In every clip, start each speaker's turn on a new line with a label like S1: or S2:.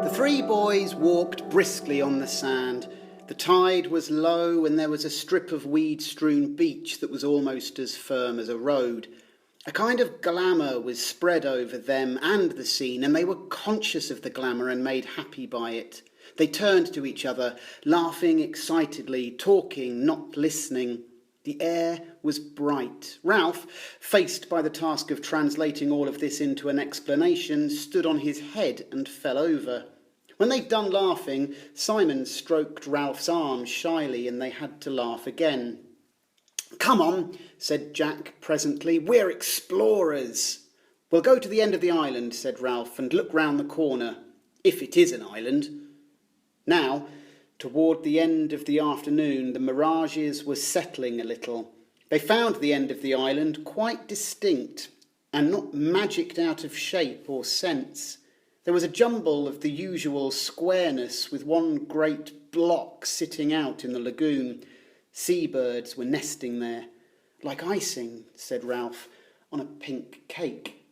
S1: The three boys walked briskly on the sand. The tide was low and there was a strip of weed-strewn beach that was almost as firm as a road. A kind of glamour was spread over them and the scene, and they were conscious of the glamour and made happy by it. They turned to each other, laughing excitedly, talking, not listening. The air was bright. Ralph, faced by the task of translating all of this into an explanation, stood on his head and fell over. When they'd done laughing, Simon stroked Ralph's arm shyly and they had to laugh again. "Come on," said Jack presently, "we're explorers." "We'll go to the end of the island," said Ralph, "and look round the corner, if it is an island." Now, toward the end of the afternoon, the mirages were settling a little. They found the end of the island quite distinct and not magicked out of shape or sense. There was a jumble of the usual squareness with one great block sitting out in the lagoon. Seabirds were nesting there. "Like icing," said Ralph, "on a pink cake."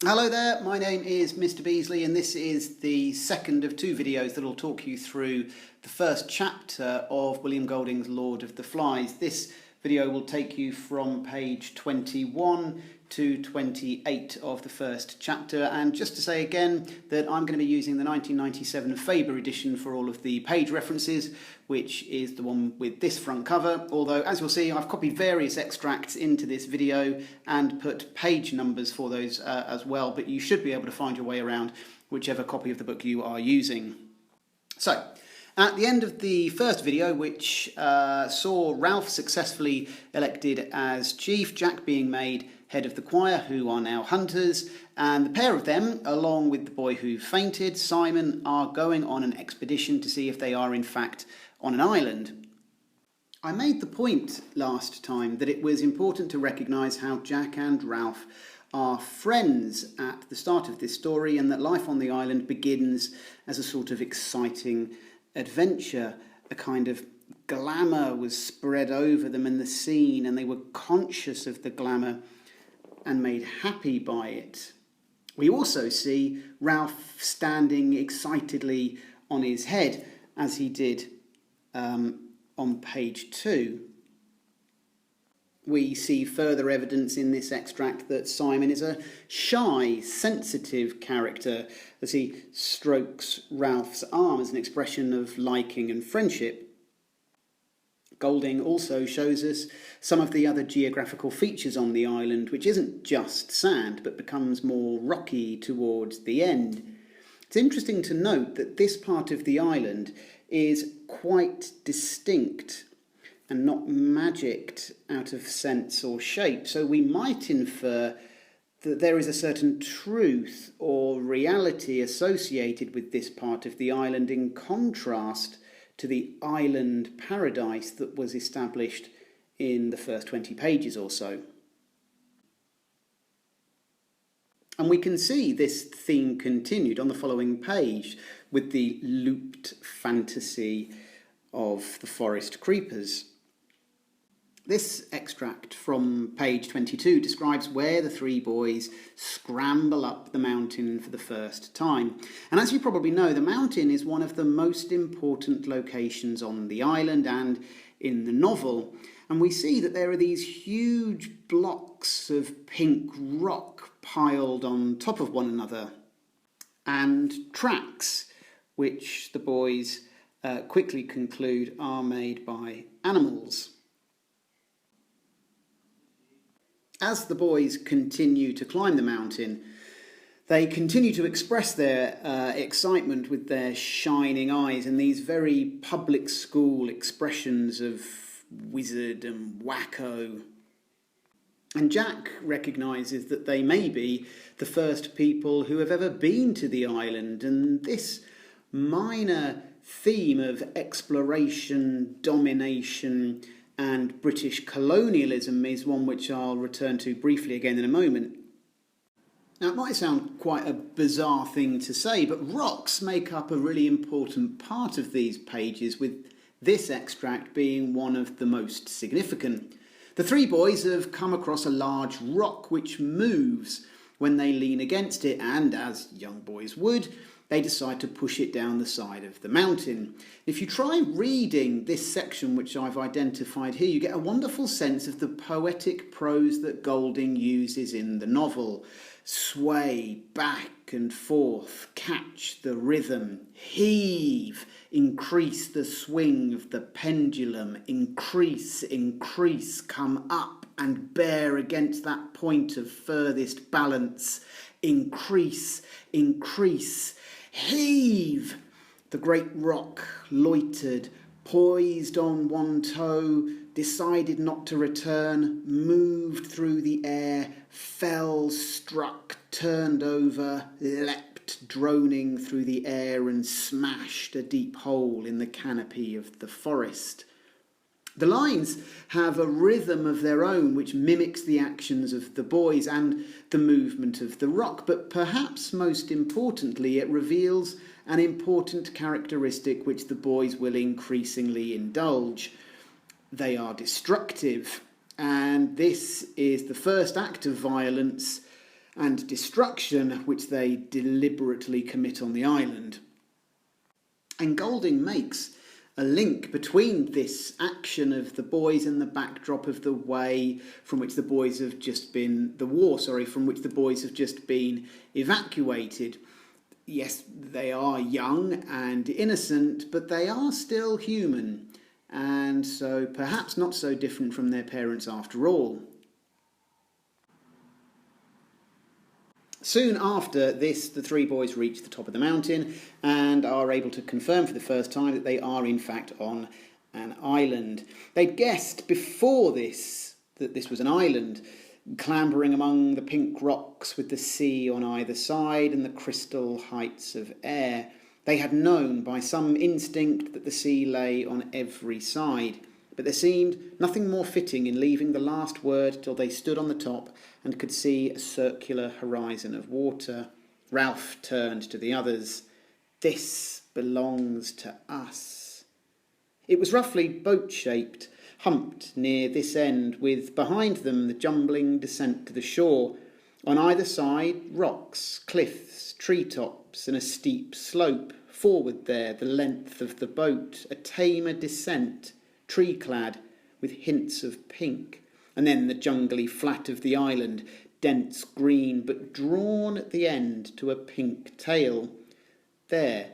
S1: Hello there, my name is Mr. Beasley and this is the second of two videos that will talk you through the first chapter of William Golding's Lord of the Flies. This video will take you from page 21 to 28 of the first chapter, and just to say again that I'm going to be using the 1997 Faber edition for all of the page references, which is the one with this front cover, although as you'll see I've copied various extracts into this video and put page numbers for those as well, but you should be able to find your way around whichever copy of the book you are using. So, at the end of the first video, which saw Ralph successfully elected as chief, Jack being made head of the choir, who are now hunters, and the pair of them, along with the boy who fainted, Simon, are going on an expedition to see if they are in fact on an island. I made the point last time that it was important to recognise how Jack and Ralph are friends at the start of this story, and that life on the island begins as a sort of exciting adventure. A kind of glamour was spread over them in the scene, and they were conscious of the glamour and made happy by it. We also see Ralph standing excitedly on his head, as he did on page 2. We see further evidence in this extract that Simon is a shy, sensitive character as he strokes Ralph's arm as an expression of liking and friendship. Golding also shows us some of the other geographical features on the island, which isn't just sand, but becomes more rocky towards the end. It's interesting to note that this part of the island is quite distinct and not magicked out of sense or shape, so we might infer that there is a certain truth or reality associated with this part of the island, in contrast to the island paradise that was established in the first 20 pages or so. And we can see this theme continued on the following page with the looped fantasy of the forest creepers. This extract from page 22 describes where the three boys scramble up the mountain for the first time. And as you probably know, the mountain is one of the most important locations on the island and in the novel. And we see that there are these huge blocks of pink rock piled on top of one another, and tracks, which the boys quickly conclude are made by animals. As the boys continue to climb the mountain, they continue to express their excitement with their shining eyes and these very public school expressions of wizard and wacko. And Jack recognises that they may be the first people who have ever been to the island, and this minor theme of exploration, domination, and British colonialism is one which I'll return to briefly again in a moment. Now, it might sound quite a bizarre thing to say, but rocks make up a really important part of these pages, with this extract being one of the most significant. The three boys have come across a large rock which moves when they lean against it, and as young boys would, they decide to push it down the side of the mountain. If you try reading this section which I've identified here, you get a wonderful sense of the poetic prose that Golding uses in the novel. Sway back and forth, catch the rhythm, heave, increase the swing of the pendulum, increase, increase, come up and bear against that point of furthest balance, increase, increase, heave. The great rock loitered, poised on one toe, decided not to return, moved through the air, fell, struck, turned over, leapt, droning through the air, and smashed a deep hole in the canopy of the forest. The lines have a rhythm of their own which mimics the actions of the boys and the movement of the rock, but perhaps most importantly it reveals an important characteristic which the boys will increasingly indulge. They are destructive, and this is the first act of violence and destruction which they deliberately commit on the island. And Golding makes a link between this action of the boys and the backdrop of the way from which the boys have just been, from which the boys have just been evacuated. Yes, they are young and innocent, but they are still human, and so perhaps not so different from their parents after all. Soon after this, the three boys reach the top of the mountain and are able to confirm for the first time that they are in fact on an island. They'd guessed before this that this was an island, clambering among the pink rocks with the sea on either side and the crystal heights of air. They had known by some instinct that the sea lay on every side, but there seemed nothing more fitting in leaving the last word till they stood on the top and could see a circular horizon of water. Ralph turned to the others. "This belongs to us." It was roughly boat-shaped, humped near this end, with behind them the jumbling descent to the shore. On either side, rocks, cliffs, treetops, and a steep slope. Forward there, the length of the boat, a tamer descent, tree-clad, with hints of pink. And then the jungly flat of the island, dense green, but drawn at the end to a pink tail. There,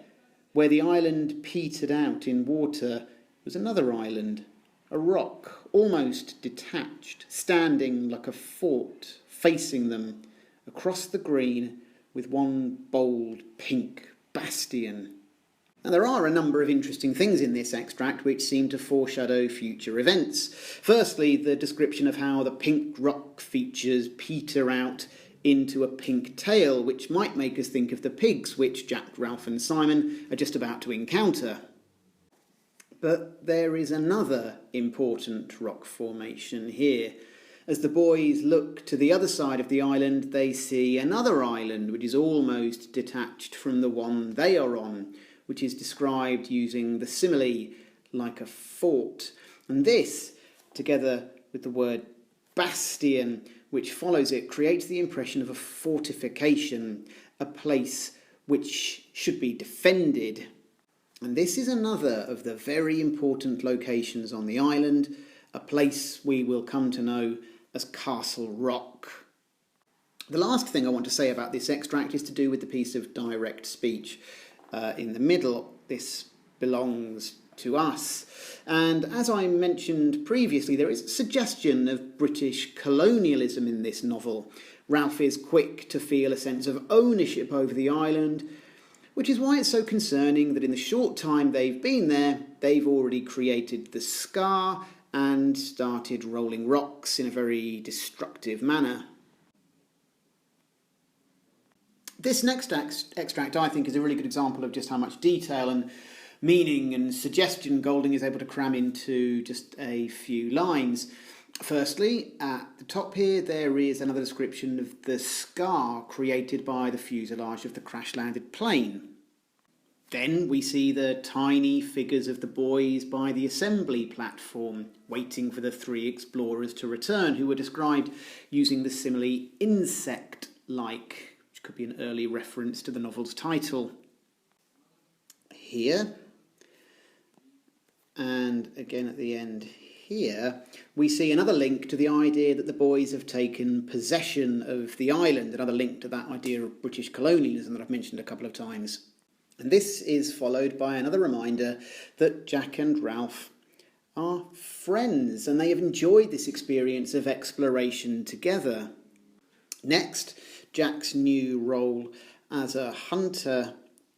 S1: where the island petered out in water, was another island, a rock, almost detached, standing like a fort, facing them, across the green, with one bold pink bastion. Now, there are a number of interesting things in this extract which seem to foreshadow future events. Firstly, the description of how the pink rock features peter out into a pink tail, which might make us think of the pigs which Jack, Ralph and Simon are just about to encounter. But there is another important rock formation here. As the boys look to the other side of the island, they see another island which is almost detached from the one they are on, which is described using the simile like a fort. And this, together with the word bastion, which follows it, creates the impression of a fortification, a place which should be defended. And this is another of the very important locations on the island, a place we will come to know as Castle Rock. The last thing I want to say about this extract is to do with the piece of direct speech in the middle. This belongs to us. And as I mentioned previously, there is a suggestion of British colonialism in this novel. Ralph is quick to feel a sense of ownership over the island, which is why it's so concerning that in the short time they've been there, they've already created the scar and started rolling rocks in a very destructive manner. This next extract, I think, is a really good example of just how much detail and meaning and suggestion Golding is able to cram into just a few lines. Firstly, at the top here, there is another description of the scar created by the fuselage of the crash-landed plane. Then we see the tiny figures of the boys by the assembly platform, waiting for the three explorers to return, who were described using the simile insect. like, which could be an early reference to the novel's title. Here, and again at the end here, we see another link to the idea that the boys have taken possession of the island, another link to that idea of British colonialism that I've mentioned a couple of times. And this is followed by another reminder that Jack and Ralph are friends, and they have enjoyed this experience of exploration together. Next, Jack's new role as a hunter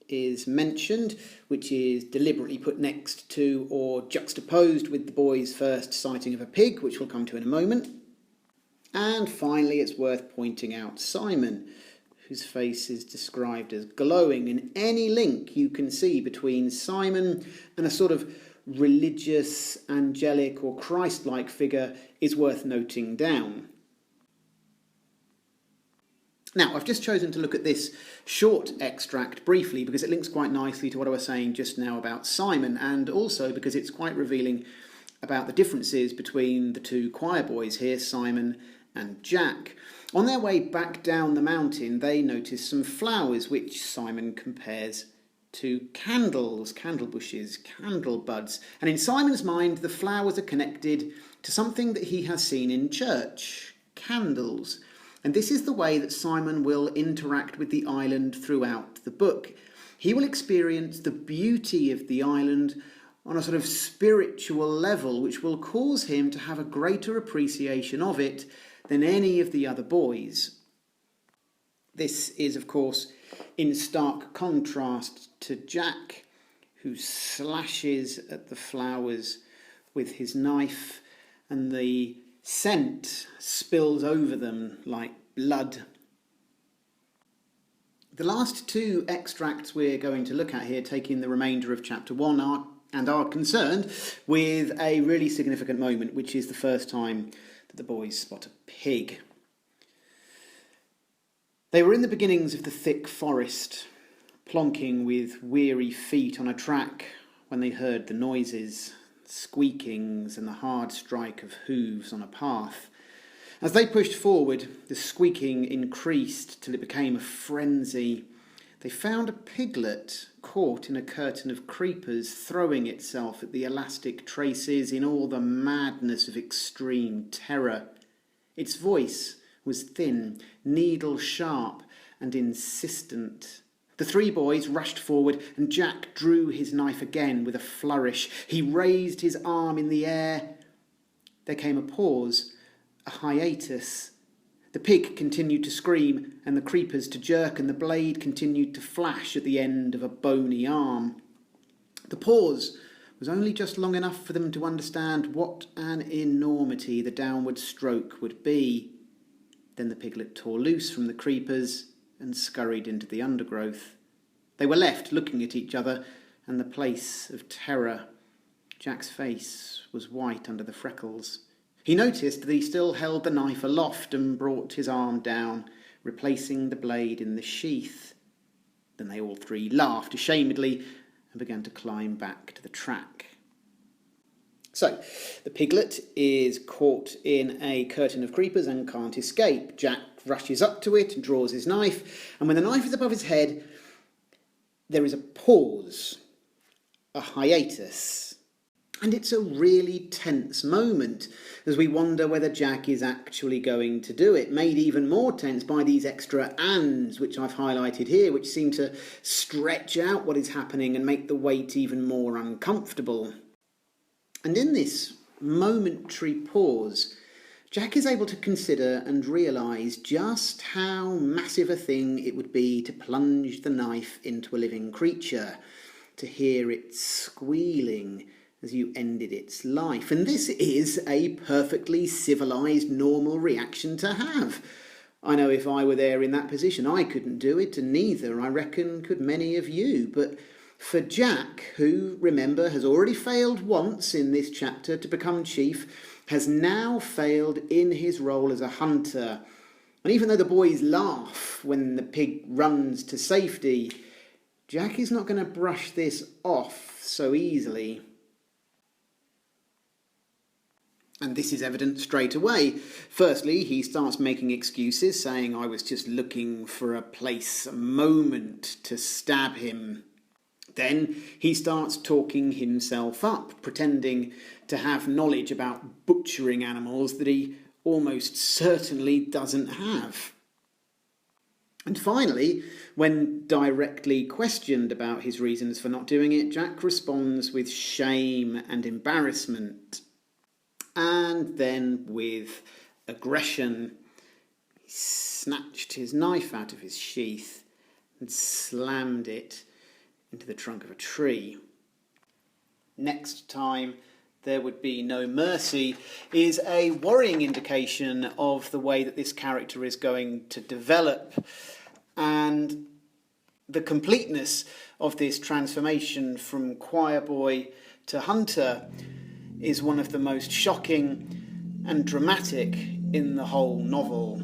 S1: is mentioned, which is deliberately put next to or juxtaposed with the boys' first sighting of a pig, which we'll come to in a moment. And finally, it's worth pointing out Simon, whose face is described as glowing, and any link you can see between Simon and a sort of religious, angelic or Christ-like figure is worth noting down. Now, I've just chosen to look at this short extract briefly because it links quite nicely to what I was saying just now about Simon, and also because it's quite revealing about the differences between the two choir boys here, Simon and Jack. On their way back down the mountain, they notice some flowers which Simon compares to candles, candle bushes, candle buds. And in Simon's mind, the flowers are connected to something that he has seen in church, candles. And this is the way that Simon will interact with the island throughout the book. He will experience the beauty of the island on a sort of spiritual level, which will cause him to have a greater appreciation of it than any of the other boys. This is, of course, in stark contrast to Jack, who slashes at the flowers with his knife, and the scent spills over them like blood. The last two extracts we're going to look at here, taking the remainder of chapter 1, are concerned with a really significant moment, which is the first time that the boys spot a pig. They were in the beginnings of the thick forest, plonking with weary feet on a track when they heard the noises, squeakings and the hard strike of hooves on a path. As they pushed forward, the squeaking increased till it became a frenzy. They found a piglet caught in a curtain of creepers, throwing itself at the elastic traces in all the madness of extreme terror. Its voice was thin, needle-sharp and insistent. The three boys rushed forward, and Jack drew his knife again with a flourish. He raised his arm in the air. There came a pause, a hiatus. The pig continued to scream, and the creepers to jerk, and the blade continued to flash at the end of a bony arm. The pause was only just long enough for them to understand what an enormity the downward stroke would be. Then the piglet tore loose from the creepers and scurried into the undergrowth. They were left looking at each other and the place of terror. Jack's face was white under the freckles. He noticed that he still held the knife aloft and brought his arm down, replacing the blade in the sheath. Then they all three laughed ashamedly and began to climb back to the track. So, the piglet is caught in a curtain of creepers and can't escape. Jack rushes up to it and draws his knife, and when the knife is above his head, there is a pause, a hiatus. And it's a really tense moment as we wonder whether Jack is actually going to do it, made even more tense by these extra ands, which I've highlighted here, which seem to stretch out what is happening and make the wait even more uncomfortable. And in this momentary pause, Jack is able to consider and realise just how massive a thing it would be to plunge the knife into a living creature, to hear it squealing as you ended its life. And this is a perfectly civilised, normal reaction to have. I know if I were there in that position, I couldn't do it, and neither, I reckon, could many of you. But for Jack, who, remember, has already failed once in this chapter to become chief, has now failed in his role as a hunter. And even though the boys laugh when the pig runs to safety, Jack is not going to brush this off so easily. And this is evident straight away. Firstly, he starts making excuses, saying, I was just looking for a place, a moment to stab him. Then he starts talking himself up, pretending to have knowledge about butchering animals that he almost certainly doesn't have. And finally, when directly questioned about his reasons for not doing it, Jack responds with shame and embarrassment. And then with aggression, he snatched his knife out of his sheath and slammed it into the trunk of a tree. Next time there would be no mercy is a worrying indication of the way that this character is going to develop, and the completeness of this transformation from choir boy to hunter is one of the most shocking and dramatic in the whole novel.